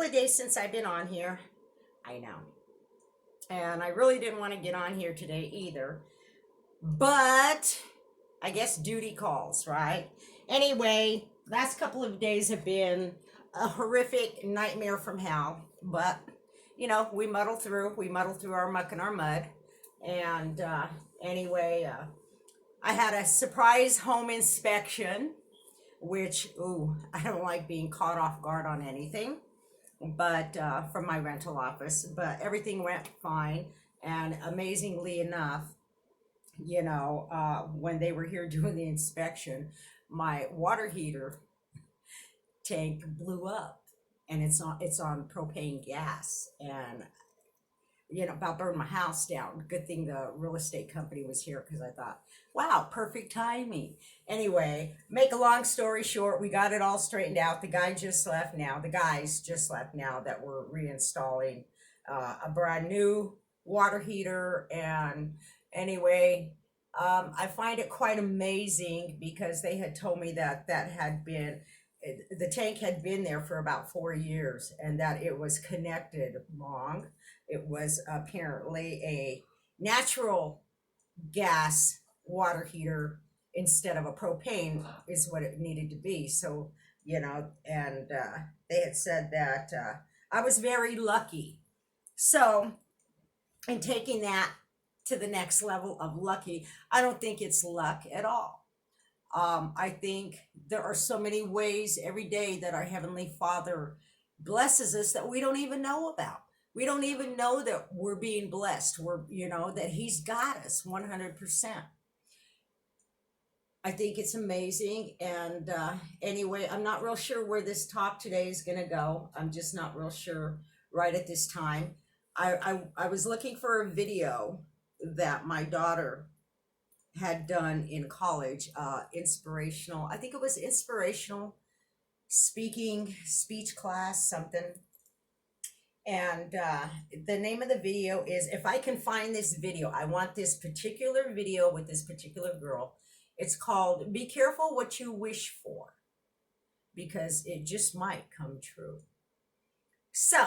of days since I've been on here. I know. And I really didn't want to get on here today either. But I guess duty calls, right? Anyway, last couple of days have been a horrific nightmare from hell. But, we muddle through. We muddle through our muck and our mud. And anyway, I had a surprise home inspection, which, I don't like being caught off guard on anything, but from my rental office. But everything went fine. And amazingly enough, when they were here doing the inspection, my water heater tank blew up, and it's on propane gas, and about burned my house down. Good thing the real estate company was here, because I thought, wow, perfect timing. Anyway, make a long story short, we got it all straightened out. The guys just left now that we're reinstalling a brand new water heater. And anyway, I find it quite amazing, because they had told me that the tank had been there for about 4 years, and that it was connected wrong. It was apparently a natural gas water heater instead of a propane, is what it needed to be. So, and they had said that I was very lucky. So, in taking that to the next level of lucky, I don't think it's luck at all. I think there are so many ways every day that our Heavenly Father blesses us that we don't even know about. We don't even know that we're being blessed. That He's got us 100%. I think it's amazing. And anyway, I'm not real sure where this talk today is going to go. I'm just not real sure right at this time. I was looking for a video that my daughter had done in college, inspirational. I think it was inspirational speech class, something. And the name of the video is, if I can find this video, I want this particular video with this particular girl. It's called "Be Careful What You Wish For," because it just might come true. So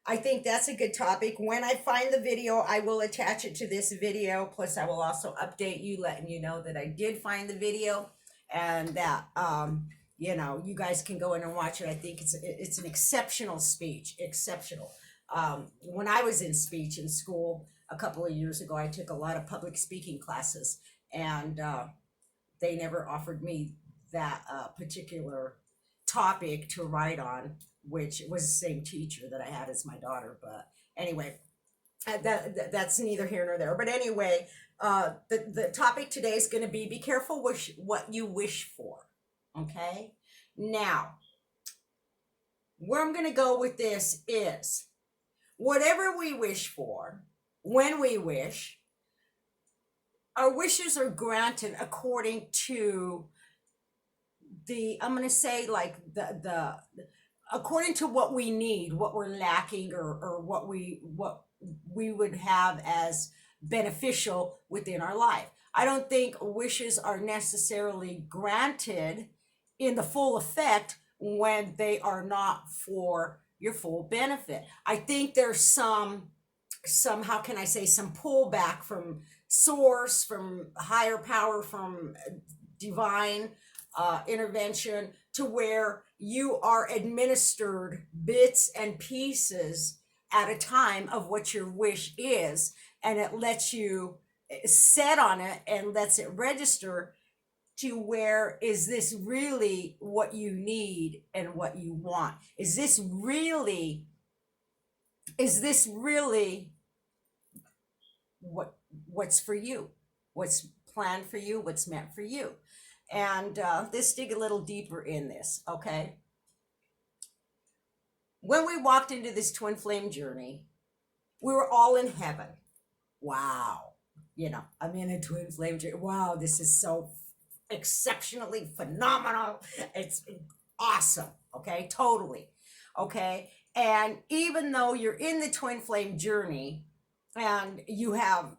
I think that's a good topic. When I find the video, I will attach it to this video. Plus, I will also update you, letting you know that I did find the video, and that you guys can go in and watch it. I think it's an exceptional speech, exceptional. When I was in speech in school a couple of years ago, I took a lot of public speaking classes, and they never offered me that particular topic to write on, which was the same teacher that I had as my daughter. But anyway, that's neither here nor there. But anyway, the topic today is going to be careful what you wish for. Okay? Now, where I'm going to go with this is, whatever we wish for, when we wish, our wishes are granted according to I'm going to say, like, the according to what we need, what we're lacking, or what we would have as beneficial within our life. I don't think wishes are necessarily granted in the full effect when they are not for your full benefit. I think there's some how can I say, some pullback from source, from higher power, from divine intervention, to where you are administered bits and pieces at a time of what your wish is, and it lets you set on it and lets it register to where, is this really what you need and what you want? Is this really what's for you, what's planned for you, what's meant for you? And let's dig a little deeper in this, okay? When we walked into this twin flame journey, we were all in heaven. Wow. I'm in a twin flame journey. Wow, this is so exceptionally phenomenal. It's awesome. Okay, totally. Okay. And even though you're in the twin flame journey and you have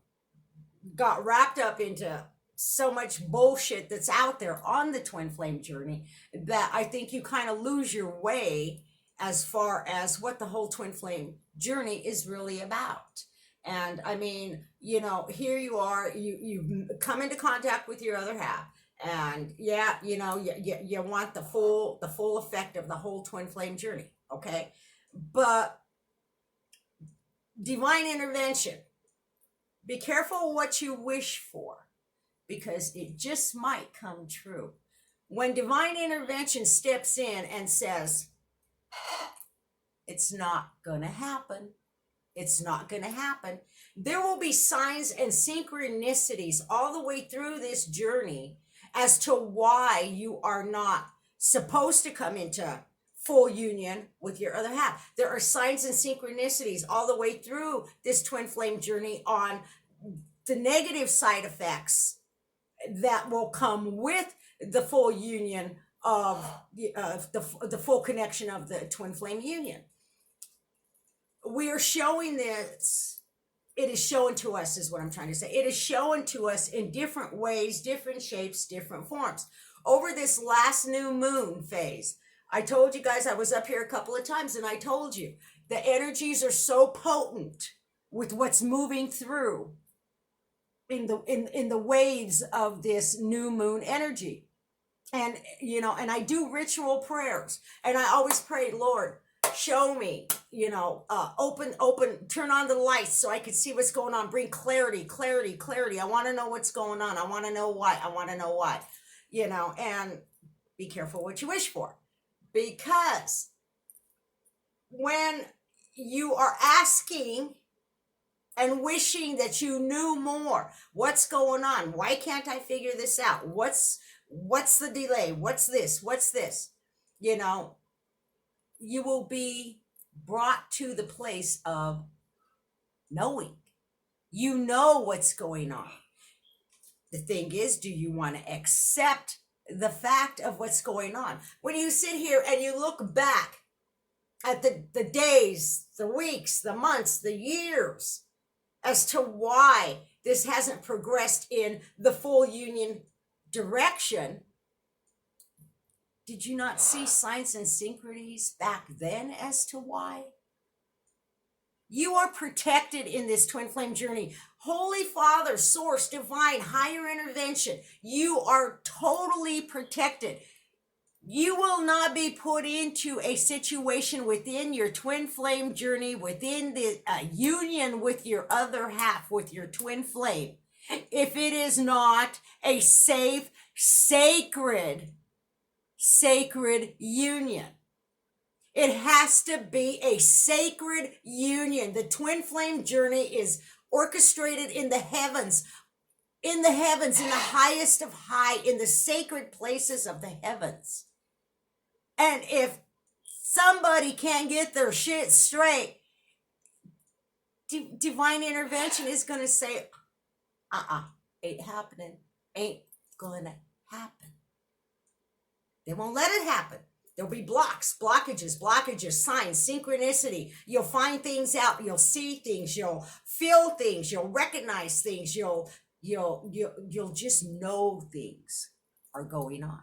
got wrapped up into so much bullshit that's out there on the twin flame journey, that I think you kind of lose your way as far as what the whole twin flame journey is really about. And I mean, you know, here you are, you come into contact with your other half, and yeah, you know, you want the full effect of the whole twin flame journey, okay? But divine intervention, be careful what you wish for, because it just might come true. When divine intervention steps in and says, it's not going to happen, it's not going to happen, there will be signs and synchronicities all the way through this journey as to why you are not supposed to come into full union with your other half. There are signs and synchronicities all the way through this twin flame journey on the negative side effects that will come with the full union of the full connection of the twin flame union. We are showing this, it is shown to us, is what I'm trying to say. It is shown to us in different ways, different shapes, different forms. Over this last new moon phase, I told you guys, I was up here a couple of times, and I told you the energies are so potent with what's moving through in the waves of this new moon energy. And you know, and I do ritual prayers, and I always pray, Lord, show me, you know, open, turn on the lights so I can see what's going on, bring clarity. I want to know what's going on, I want to know why, you know. And be careful what you wish for, because when you are asking and wishing that you knew more, what's going on, why can't I figure this out, what's the delay, what's this, you know, you will be brought to the place of knowing. You know what's going on. The thing is, do you want to accept the fact of what's going on? When you sit here and you look back at the days, the weeks, the months, the years, as to why this hasn't progressed in the full union direction, did you not see signs and synchronies back then as to why? You are protected in this twin flame journey. Holy Father, Source, Divine, Higher Intervention, you are totally protected. You will not be put into a situation within your twin flame journey, within the union with your other half, with your twin flame, if it is not a safe, sacred union. It has to be a sacred union. The twin flame journey is orchestrated in the heavens, in the highest of high, in the sacred places of the heavens. And if somebody can't get their shit straight, divine intervention is going to say, ain't happening, ain't going to happen. They won't let it happen. There'll be blockages, signs, synchronicity. You'll find things out. You'll see things. You'll feel things. You'll recognize things. You'll just know things are going on.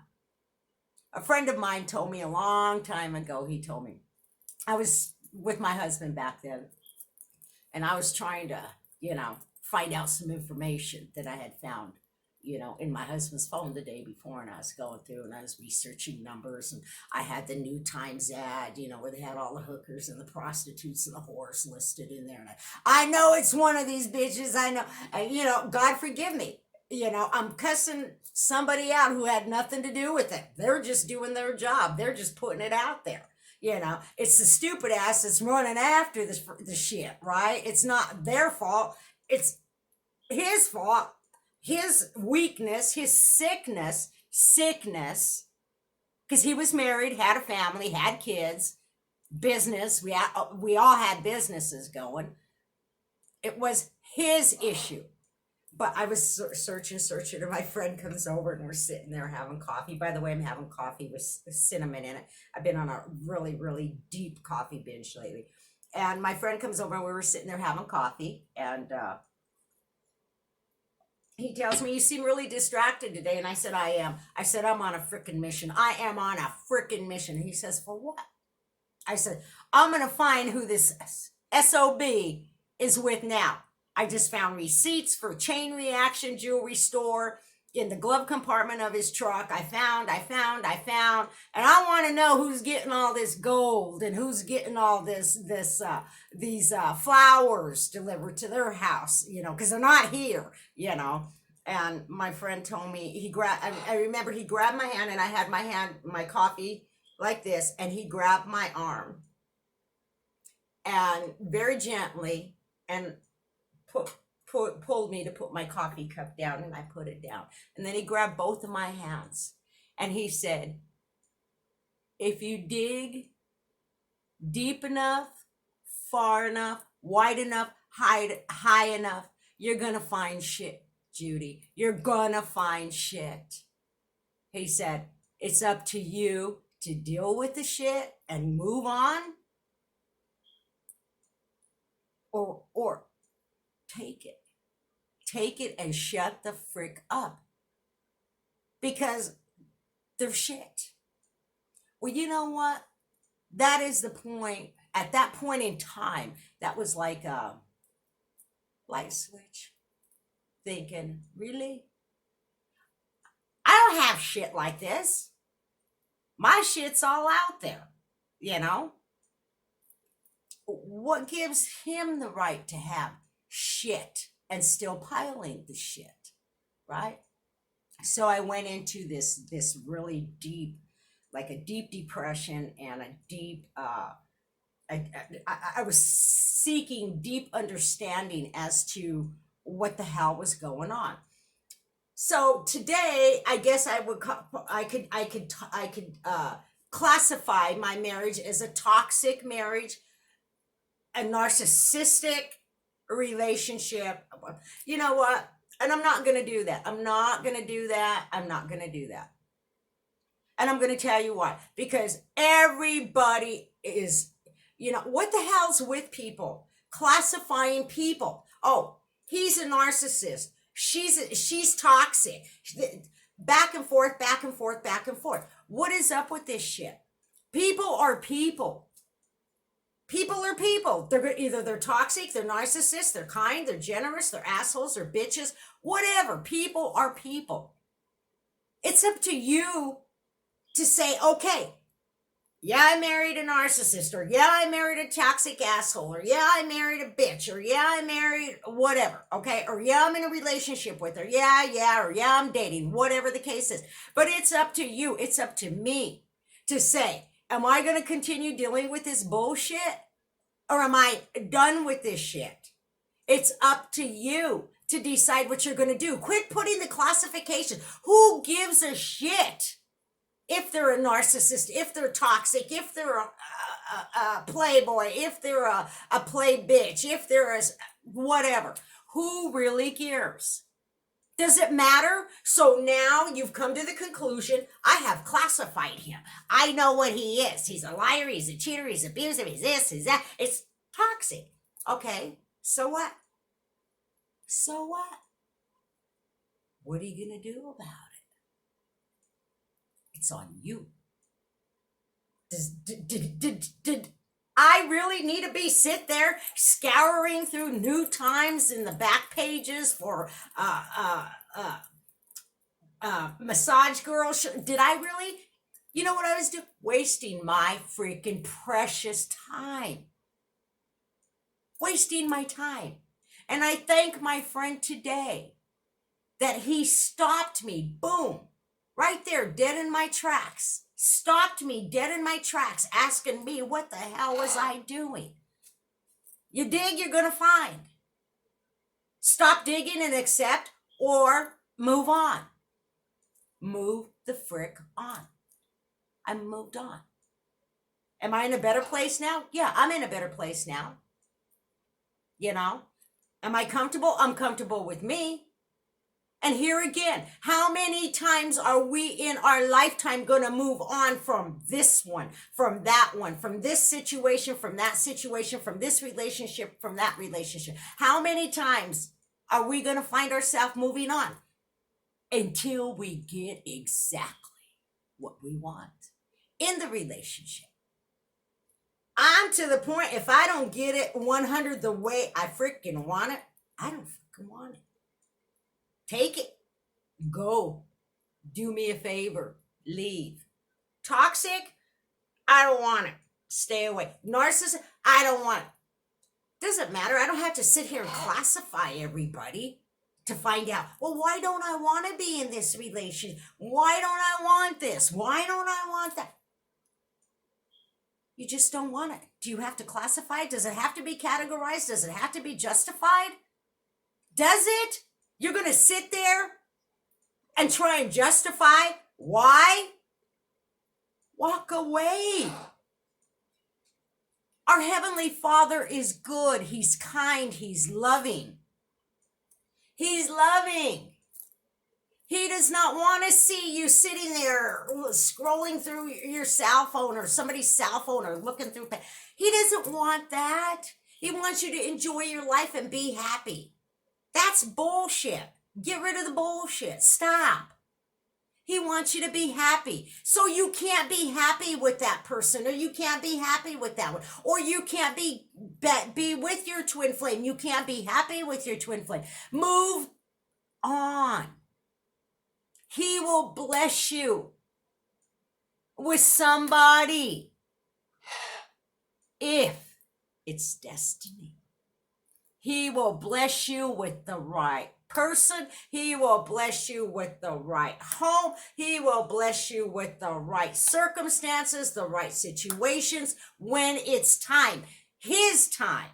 A friend of mine told me a long time ago, he told me, I was with my husband back then, and I was trying to, you know, find out some information that I had found, you know, in my husband's phone the day before, and I was going through and I was researching numbers, and I had the New Times ad, you know, where they had all the hookers and the prostitutes and the whores listed in there, and I know it's one of these bitches, I know, and, you know, God forgive me, you know, I'm cussing somebody out who had nothing to do with it. They're just doing their job. They're just putting it out there. You know, it's the stupid ass that's running after the shit, right? It's not their fault. It's his fault. His weakness, his sickness, because he was married, had a family, had kids, business. We all had businesses going. It was his issue. But I was searching, and my friend comes over, and we're sitting there having coffee. By the way, I'm having coffee with cinnamon in it. I've been on a really, really deep coffee binge lately. And my friend comes over, and we were sitting there having coffee, and he tells me, you seem really distracted today. And I said, I am. I said, I'm on a freaking mission. I am on a freaking mission. And he says, for what? I said, I'm going to find who this SOB is with now. I just found receipts for Chain Reaction Jewelry Store in the glove compartment of his truck. I found, and I want to know who's getting all this gold and who's getting all these flowers delivered to their house, because they're not here. And my friend told me I remember he grabbed my hand, and I had my coffee like this, and he grabbed my arm and very gently and pulled me to put my coffee cup down, and I put it down. And then he grabbed both of my hands and he said, if you dig deep enough, far enough, wide enough, high enough, you're gonna find shit, Judy. You're gonna find shit. He said, it's up to you to deal with the shit and move on, or take it and shut the frick up, because they're shit. Well, you know what? That is the point. At that point in time, that was like a light switch. Thinking, really? I don't have shit like this. My shit's all out there, What gives him the right to have shit and still piling the shit, right? So I went into this really deep, like a deep depression and a deep I was seeking deep understanding as to what the hell was going on. So today, I guess I could classify my marriage as a toxic marriage, a narcissistic relationship. You know what? And I'm not going to do that. I'm not going to do that. And I'm going to tell you why. Because everybody is, what the hell's with people? Classifying people. Oh, he's a narcissist. She's toxic. Back and forth, back and forth, back and forth. What is up with this shit? People are people. People are people. They're toxic, they're narcissists, they're kind, they're generous, they're assholes, they're bitches, whatever. People are people. It's up to you to say, okay, yeah, I married a narcissist, or yeah, I married a toxic asshole, or yeah, I married a bitch, or yeah, I married whatever, okay? Or yeah, I'm in a relationship with her, or yeah, I'm dating, whatever the case is. But it's up to you, it's up to me to say, am I going to continue dealing with this bullshit, or am I done with this shit? It's up to you to decide what you're going to do. Quit putting the classification. Who gives a shit if they're a narcissist, if they're toxic, if they're a playboy, if they're a play bitch, if they're a whatever? Who really cares? Does it matter? So now you've come to the conclusion, I have classified him. I know what he is. He's a liar, he's a cheater, he's abusive, he's this, he's that. It's toxic. Okay, so what? So what? What are you going to do about it? It's on you. Did I really need to sit there scouring through New Times in the back pages for massage girls? Did I really? You know what I was doing? Wasting my freaking precious time. Wasting my time. And I thank my friend today that he stopped me, boom, right there, dead in my tracks. Stopped me dead in my tracks, asking me what the hell was I doing. You dig, you're going to find. Stop digging and accept, or move on. Move the frick on. I moved on. Am I in a better place now? Yeah, I'm in a better place now. Am I comfortable? I'm comfortable with me. And here again, how many times are we in our lifetime going to move on from this one, from that one, from this situation, from that situation, from this relationship, from that relationship? How many times are we going to find ourselves moving on until we get exactly what we want in the relationship? I'm to the point, if I don't get it 100 the way I freaking want it, I don't freaking want it. Take it. Go. Do me a favor. Leave. Toxic, I don't want it. Stay away. Narcissist, I don't want it. Doesn't matter. I don't have to sit here and classify everybody to find out, well, why don't I want to be in this relationship? Why don't I want this? Why don't I want that? You just don't want it. Do you have to classify it? Does it have to be categorized? Does it have to be justified? Does it? You're going to sit there and try and justify why? Walk away. Our Heavenly Father is good. He's kind. He's loving. He's loving. He does not want to see you sitting there scrolling through your cell phone or somebody's cell phone or looking through. He doesn't want that. He wants you to enjoy your life and be happy. That's bullshit. Get rid of the bullshit. Stop. He wants you to be happy. So you can't be happy with that person, or you can't be happy with that one, or you can't be with your twin flame. You can't be happy with your twin flame. Move on. He will bless you with somebody if it's destiny. He will bless you with the right person. He will bless you with the right home. He will bless you with the right circumstances, the right situations when it's time. His time.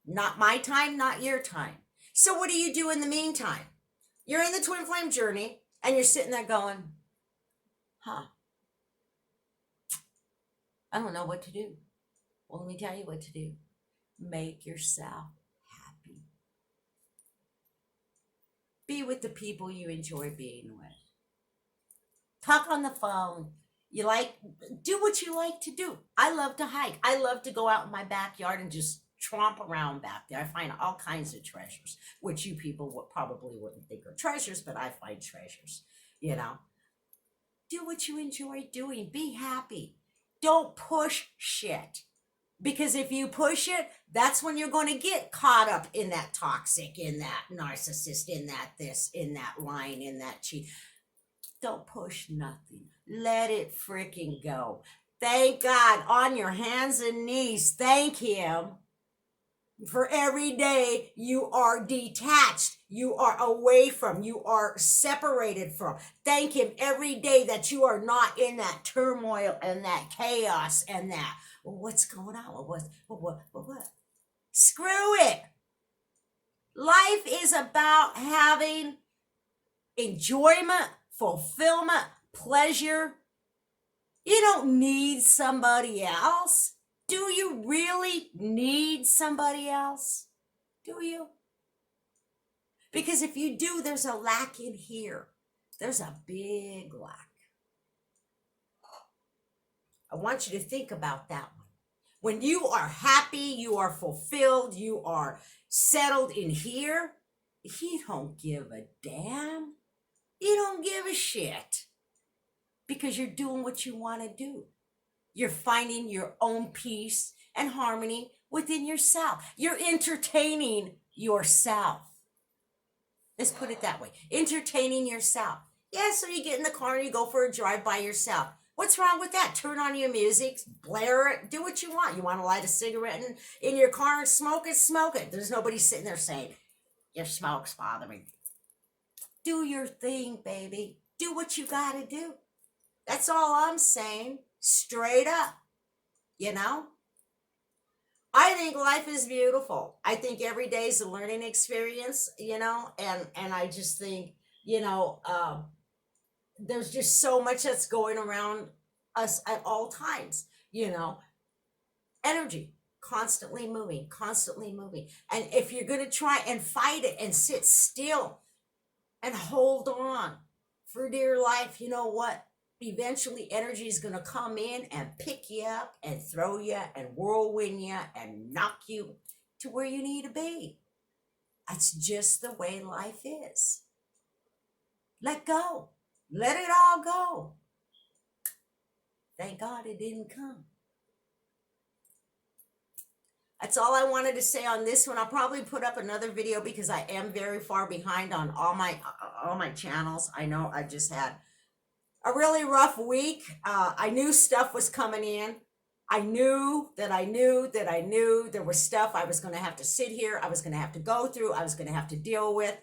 Not my time, not your time. So what do you do in the meantime? You're in the twin flame journey and you're sitting there going, I don't know what to do. Well, let me tell you what to do. Make yourself happy. Be with the people you enjoy being with. Talk on the phone. Do what you like to do. I love to hike. I love to go out in my backyard and just tromp around back there. I find all kinds of treasures, which you people probably wouldn't think are treasures, but I find treasures, Do what you enjoy doing. Be happy. Don't push shit. Because if you push it, that's when you're going to get caught up in that toxic, in that narcissist, in that this, in that lying, in that cheat. Don't push nothing. Let it freaking go. Thank God, on your hands and knees. Thank Him for every day you are detached, you are away from, you are separated from. Thank Him every day that you are not in that turmoil and that chaos and that, what's going on? What? Screw it. Life is about having enjoyment, fulfillment, pleasure. You don't need somebody else. Do you really need somebody else? Do you? Because if you do, there's a lack in here. There's a big lack. I want you to think about that one. When you are happy, you are fulfilled, you are settled in here, you don't give a damn. You don't give a shit. Because you're doing what you want to do. You're finding your own peace and harmony within yourself. You're entertaining yourself. Let's put it that way. Entertaining yourself. Yeah, so you get in the car and you go for a drive by yourself. What's wrong with that? Turn on your music, blare it, do what you want. You want to light a cigarette in your car and smoke it, smoke it. There's nobody sitting there saying, your smoke's bothering me. Do your thing, baby. Do what you got to do. That's all I'm saying. Straight up, I think life is beautiful. I think every day is a learning experience, and I just think, there's just so much that's going around us at all times, energy, constantly moving. And if you're going to try and fight it and sit still and hold on for dear life, you know what? Eventually energy is going to come in and pick you up and throw you and whirlwind you and knock you to where you need to be. That's just the way life is. Let go. Let it all go. Thank God it didn't come. That's all I wanted to say on this one. I'll probably put up another video because I am very far behind on all my channels. I know I just had a really rough week. I knew stuff was coming in. I knew there was stuff I was going to have to sit here. I was going to have to go through. I was going to have to deal with.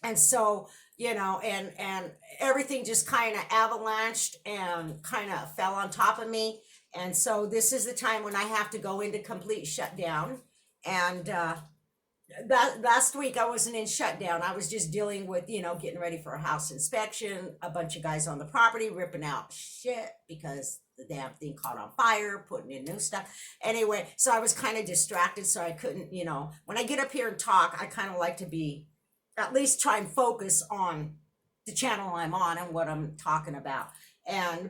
And so, and everything just kind of avalanched and kind of fell on top of me. And so this is the time when I have to go into complete shutdown. And that last week I wasn't in shutdown. I was just dealing with, getting ready for a house inspection, a bunch of guys on the property ripping out shit because the damn thing caught on fire, putting in new stuff. Anyway, so I was kind of distracted, so I couldn't, when I get up here and talk, I kind of like to be at least try and focus on the channel I'm on and what I'm talking about.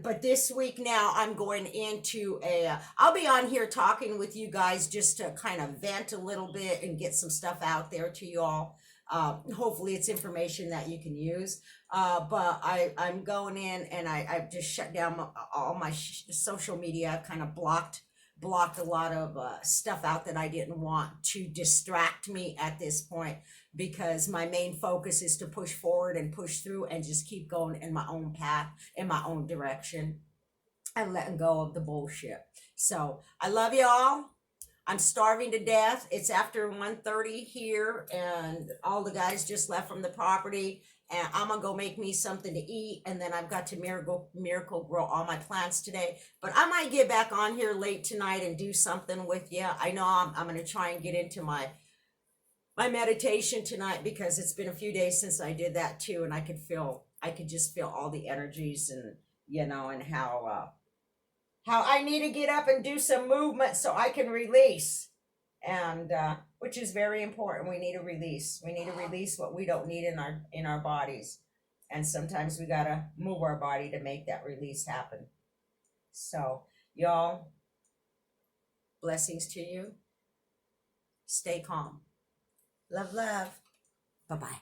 But this week now I'm going into I'll be on here talking with you guys just to kind of vent a little bit and get some stuff out there to you all. Hopefully it's information that you can use. But I'm going in and I've just shut down all my social media, kind of blocked a lot of stuff out that I didn't want to distract me at this point, because my main focus is to push forward and push through and just keep going in my own path, in my own direction, and letting go of the bullshit. So I love y'all. I'm starving to death. It's after 1:30 here, and all the guys just left from the property, and I'm gonna go make me something to eat, and then I've got to miracle grow all my plants today. But I might get back on here late tonight and do something with you. I know I'm gonna try and get into my meditation tonight, because it's been a few days since I did that too, and I could just feel all the energies, and and how I need to get up and do some movement so I can release, and which is very important. We need to release. We need to release what we don't need in our bodies, and sometimes we gotta move our body to make that release happen. So, y'all, blessings to you. Stay calm. Love, love. Bye-bye.